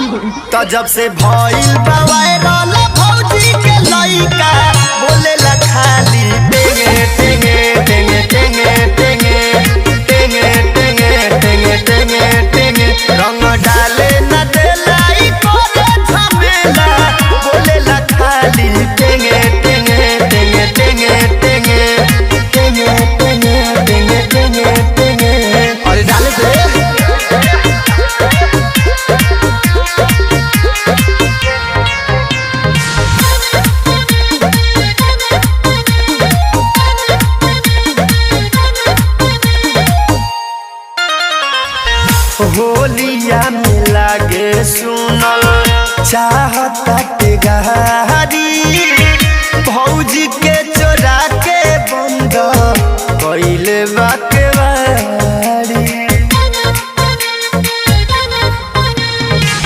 तो जब से भइल बा वायरल भौजी के लइका बोलेला खाली टेंगे टेंगे टेंगे टेंगे टेंगे टेंगे टेंगे टेंगे टेंगे टेंगे रंग डाले न देला ई करे झमेला बोलेला खाली टेंगे टेंगे टेंगे टेंगे टेंगे टेंगे टेंगे टेंगे टेंगे टेंगे और डाले से होलिया में लागे सुनल चाहता